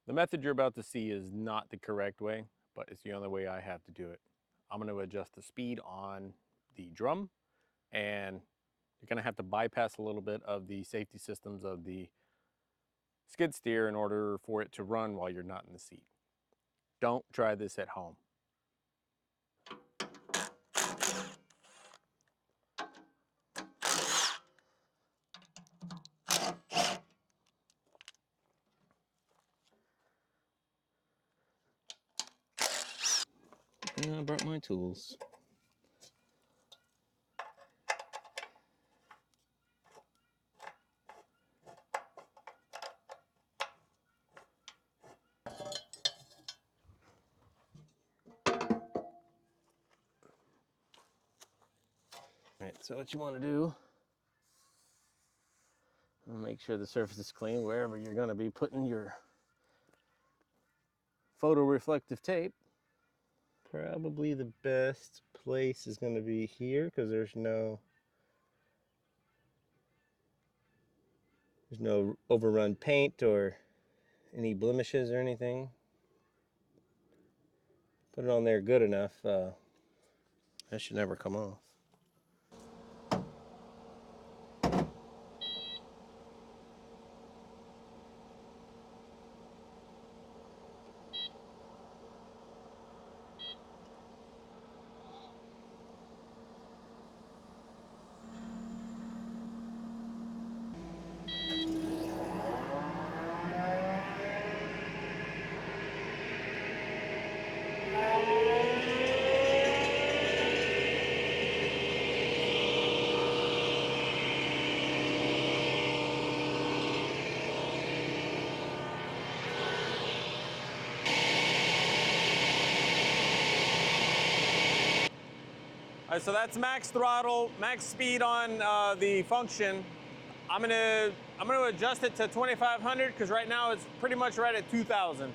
The method you're about to see is not the correct way, but it's the only way I have to do it. I'm going to adjust the speed on the drum, and you're going to have to bypass a little bit of the safety systems of the skid steer in order for it to run while you're not in the seat. Don't try this at home. I brought my tools. Alright, so what you want to do, make sure the surface is clean wherever you're going to be putting your photoreflective tape. Probably the best place is going to be here because there's no overrun paint or any blemishes or anything. Put it on there good enough, that should never come off. All right, so that's max throttle, max speed on the function. I'm gonna adjust it to 2500 because right now it's pretty much right at 2000.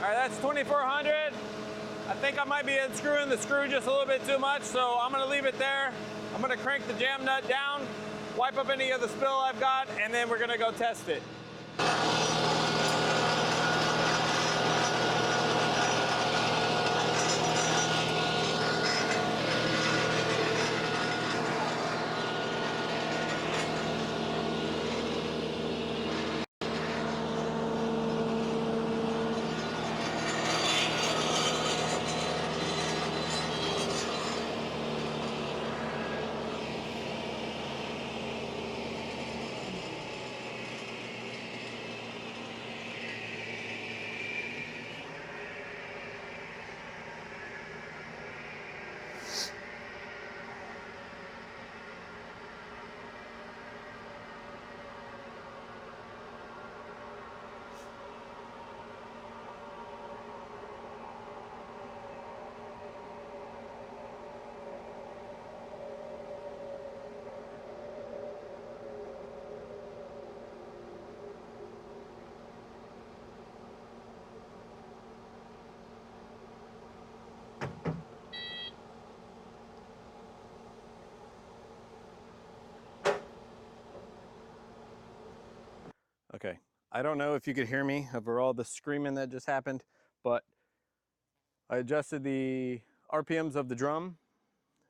All right, that's 2400. I think I might be unscrewing the screw just a little bit too much, so I'm gonna leave it there. I'm gonna crank the jam nut down, wipe up any of the spill I've got, and then we're gonna go test it. Okay, I don't know if you could hear me over all the screaming that just happened, but I adjusted the RPMs of the drum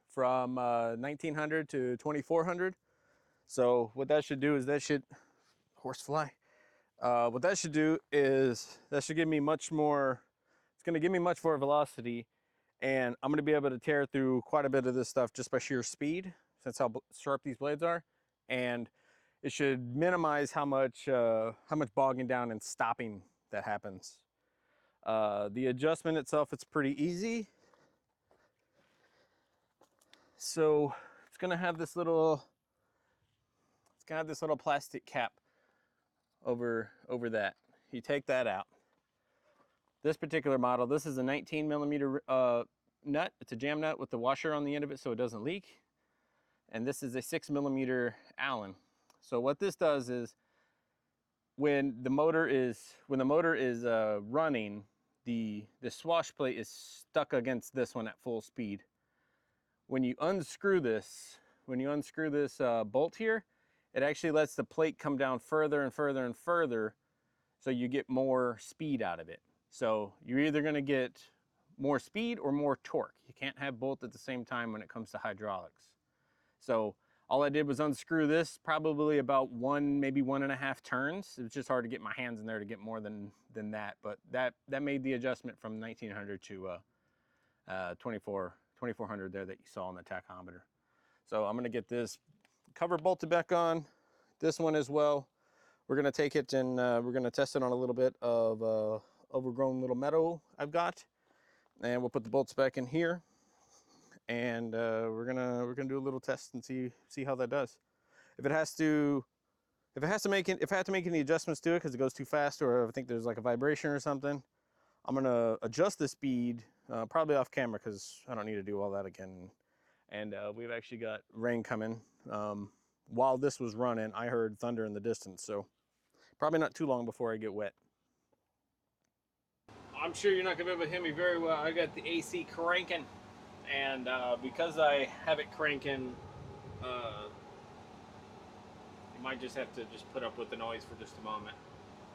from 1900 to 2400. So what that should do is horsefly, What that should do is that should give me much more, it's going to give me much more velocity, and I'm going to be able to tear through quite a bit of this stuff just by sheer speed, since how sharp these blades are. And it should minimize how much bogging down and stopping that happens. The adjustment itself, it's pretty easy. So it's going to have this little plastic cap over that. You take that out. This particular model, this is a 19 millimeter nut. It's a jam nut with the washer on the end of it so it doesn't leak. And this is a 6 millimeter Allen. So what this does is when the motor is running, the swash plate is stuck against this one at full speed. When you unscrew this bolt here, it actually lets the plate come down further and further and further, so you get more speed out of it. So you're either going to get more speed or more torque. You can't have both at the same time when it comes to hydraulics. So all I did was unscrew this, probably about maybe 1.5 turns. It was just hard to get my hands in there to get more than that, but that made the adjustment from 1900 to 2400 there that you saw on the tachometer. So I'm going to get this cover bolted back on, this one as well. We're going to take it and we're going to test it on a little bit of overgrown little meadow I've got, and we'll put the bolts back in here, and we're gonna do a little test and see how that does. If I have to make any adjustments to it because it goes too fast, or I think there's like a vibration or something, I'm gonna adjust the speed, probably off camera because I don't need to do all that again. And we've actually got rain coming. While this was running, I heard thunder in the distance, so probably not too long before I get wet. I'm sure you're not gonna be able to hear me very well. I got the AC cranking, and because I have it cranking, you might just have to put up with the noise for just a moment.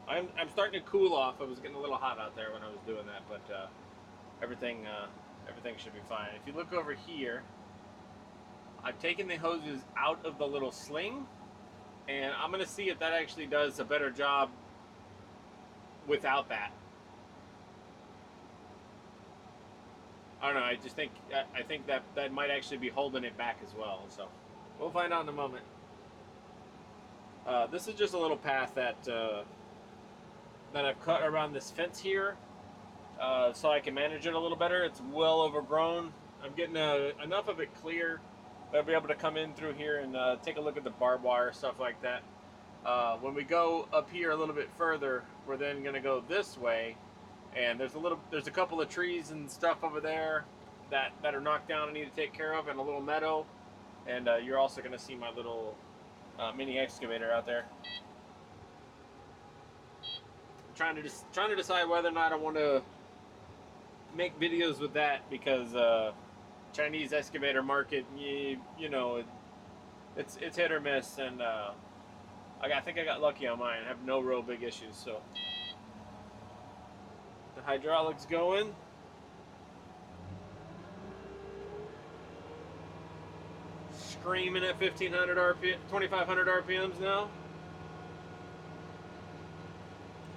I'm starting to cool off. I was getting a little hot out there when I was doing that, but everything should be fine. If you look over here, I've taken the hoses out of the little sling, and I'm gonna see if that actually does a better job without that. I don't know, I think that might actually be holding it back as well, so we'll find out in a moment. This is just a little path that I've cut around this fence here, so I can manage it a little better. It's well overgrown. I'm getting enough of it clear that I'll be able to come in through here and take a look at the barbed wire, stuff like that. When we go up here a little bit further, we're then going to go this way. And there's a couple of trees and stuff over there that are knocked down and need to take care of, and a little meadow. And you're also going to see my little mini excavator out there. I'm trying to decide whether or not I want to make videos with that, because Chinese excavator market, you know, it's hit or miss, and I think I got lucky on mine. I have no real big issues, so. The hydraulics going. Screaming at 1500 RPM, 2500 RPMs now.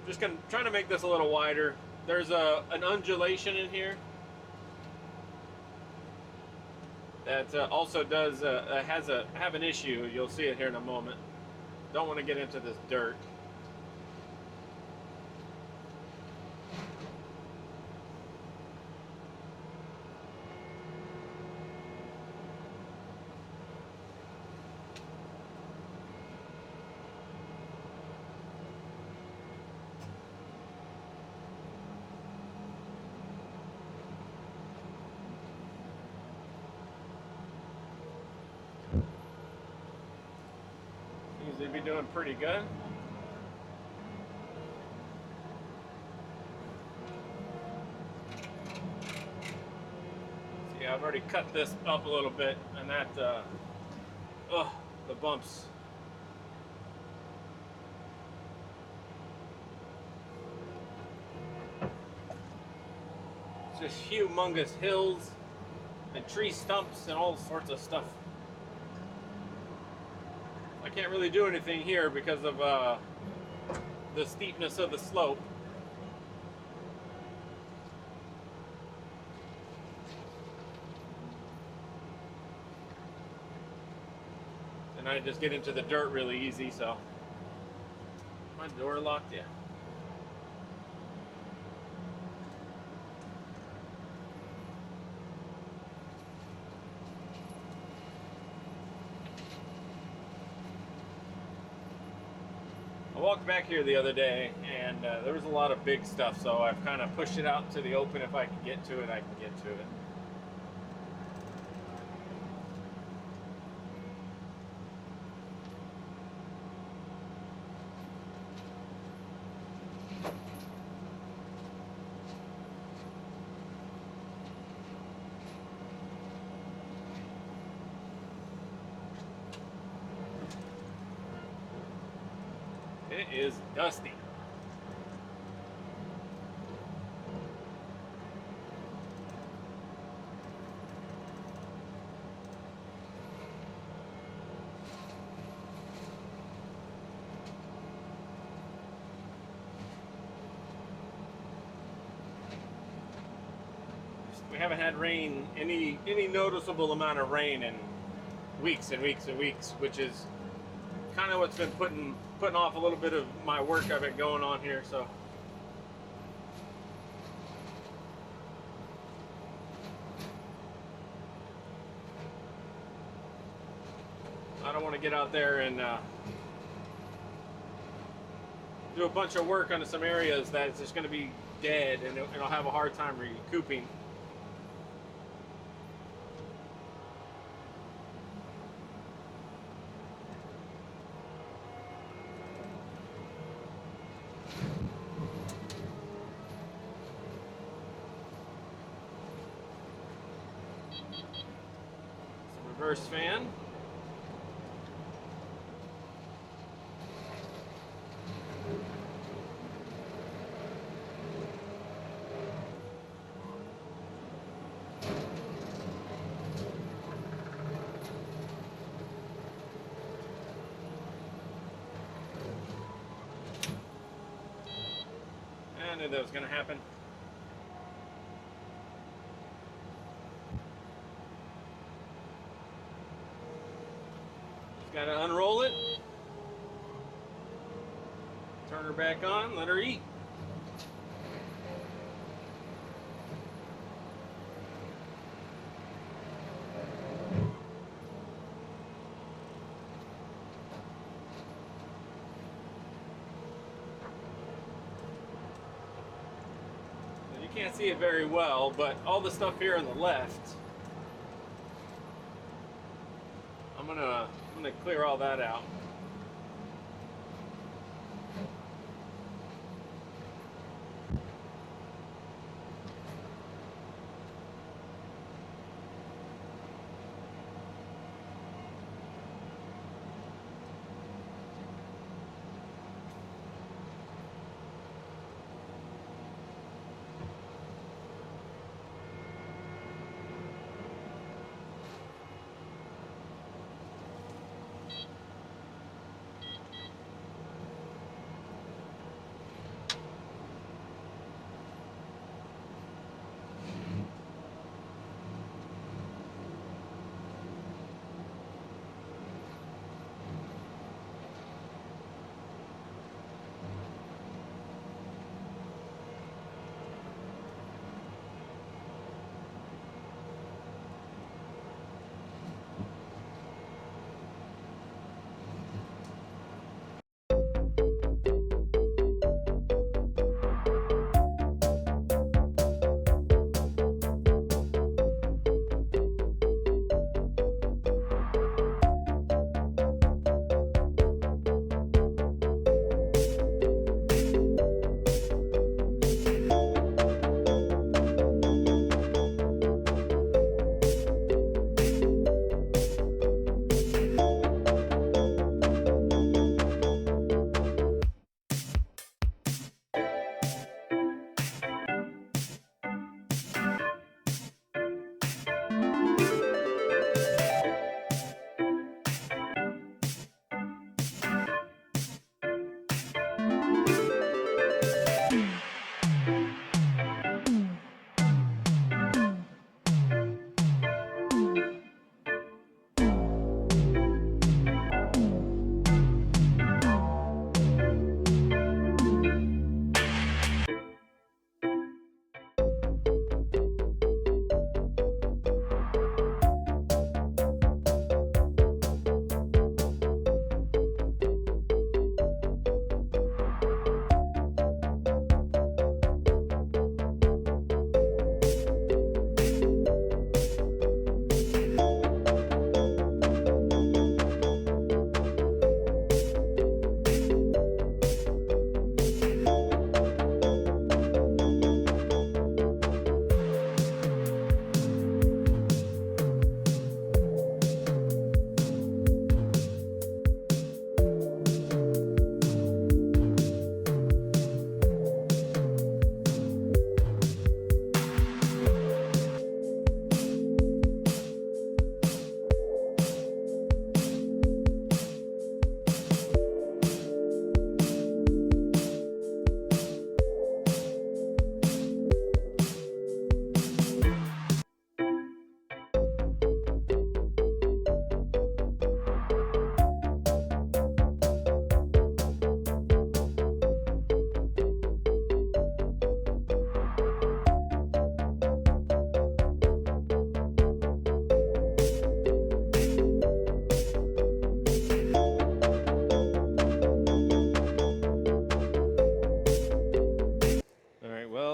Just trying to make this a little wider. There's an undulation in here that also does have an issue. You'll see it here in a moment. Don't want to get into this dirt. Seems to be doing pretty good. See, I've already cut this up a little bit, and that, the bumps. It's just humongous hills and tree stumps and all sorts of stuff. I can't really do anything here because of the steepness of the slope. And I just get into the dirt really easy, so. My door locked, yeah. I walked back here the other day, and there was a lot of big stuff, so I've kind of pushed it out to the open. If I can get to it, I can get to it. It is dusty. We haven't had rain, any noticeable amount of rain in weeks and weeks and weeks, which is kind of what's been putting off a little bit of my work I've been going on here. So I don't want to get out there and do a bunch of work on some areas that's just going to be dead, and I'll have a hard time recouping. Reverse fan. I knew that was going to happen. Got to unroll it, turn her back on, let her eat. You can't see it very well, but all the stuff here on the left, I'm gonna clear all that out.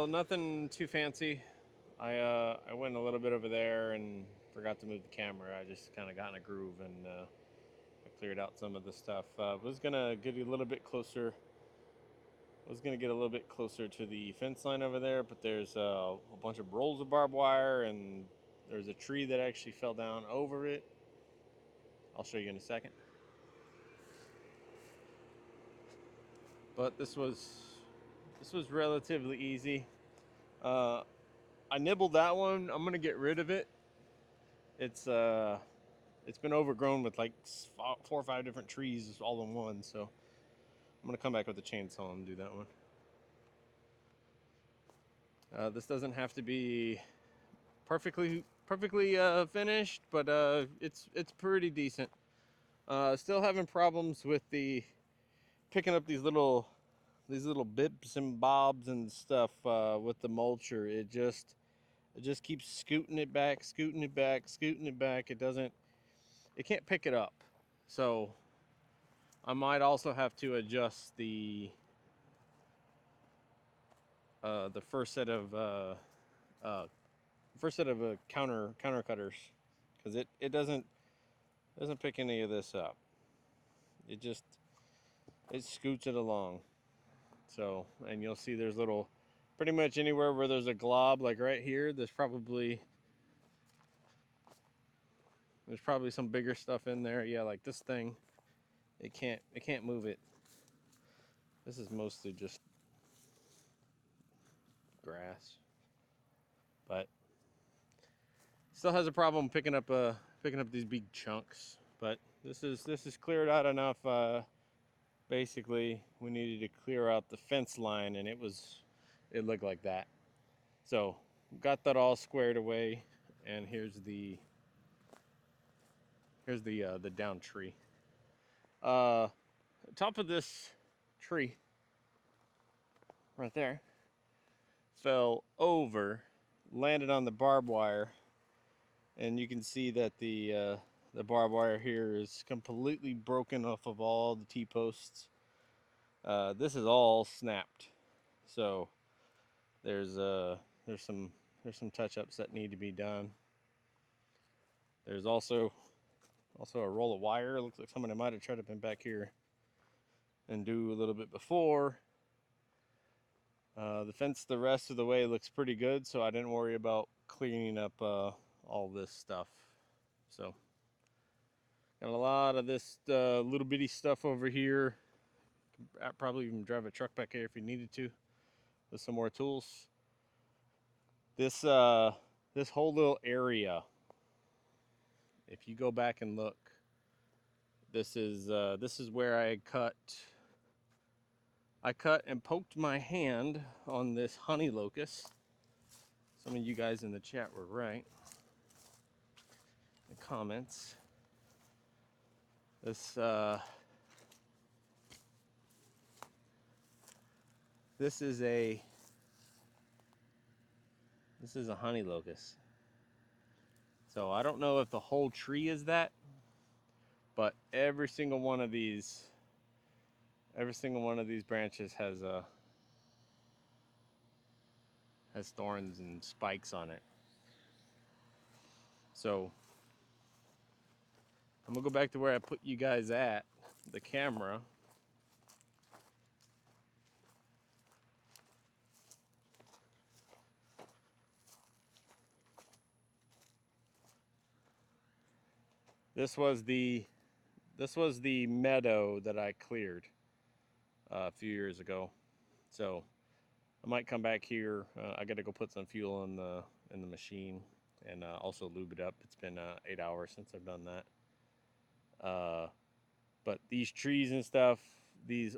nothing too fancy. I went a little bit over there and forgot to move the camera. I just kind of got in a groove and I cleared out some of the stuff. Was gonna get a little bit closer. Was gonna get a little bit closer to the fence line over there, but there's a bunch of rolls of barbed wire and there's a tree that actually fell down over it. I'll show you in a second. But this was relatively easy. I nibbled that one. I'm gonna get rid of it. It's been overgrown with like 4 or 5 different trees all in one. So I'm gonna come back with a chainsaw and do that one. This doesn't have to be perfectly finished, but it's pretty decent. Still having problems with the picking up these little bips and bobs and stuff with the mulcher. It just keeps scooting it back. It can't pick it up. So I might also have to adjust the first set of counter cutters, because it doesn't pick any of this up. It scoots it along. So, and you'll see there's pretty much anywhere where there's a glob, like right here, there's probably some bigger stuff in there. Yeah, like this thing, it can't move it. This is mostly just grass, but still has a problem picking up these big chunks. But this is cleared out enough. Basically, we needed to clear out the fence line, and it looked like that. So got that all squared away, and here's the down tree. Top of this tree right there fell over, landed on the barbed wire, and you can see that the barbed wire here is completely broken off of all the T-posts. This is all snapped, so there's some touch-ups that need to be done. There's also a roll of wire. It looks like somebody might have tried to been back here and do a little bit before. The fence the rest of the way looks pretty good, so I didn't worry about cleaning up all this stuff. So got a lot of this little bitty stuff over here. I'd probably even drive a truck back here if you needed to with some more tools. This whole little area, if you go back and look, this is where I cut and poked my hand on this honey locust. Some of you guys in the chat were right. The comments. This is a honey locust. So I don't know if the whole tree is that, but every single one of these branches has thorns and spikes on it. So I'm gonna go back to where I put you guys at, the camera. This was the meadow that I cleared a few years ago. So I might come back here. I got to go put some fuel in the machine and also lube it up. It's been 8 hours since I've done that. But these trees and stuff,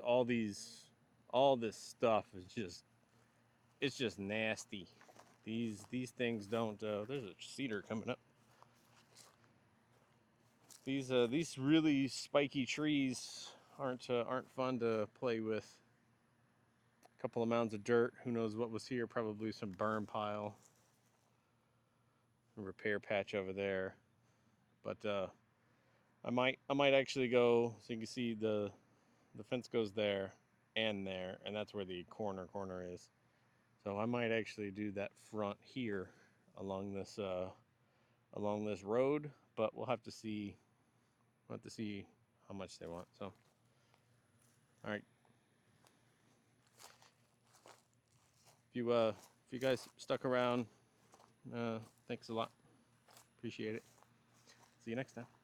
all this stuff is just nasty. These things don't. There's a cedar coming up. These really spiky trees aren't fun to play with. A couple of mounds of dirt. Who knows what was here? Probably some burn pile. A repair patch over there. But I might actually go, so you can see the fence goes there, and that's where the corner is. So I might actually do that front here along this road, but we'll have to see. We'll have to see how much they want. So, all right. If you guys stuck around, thanks a lot. Appreciate it. See you next time.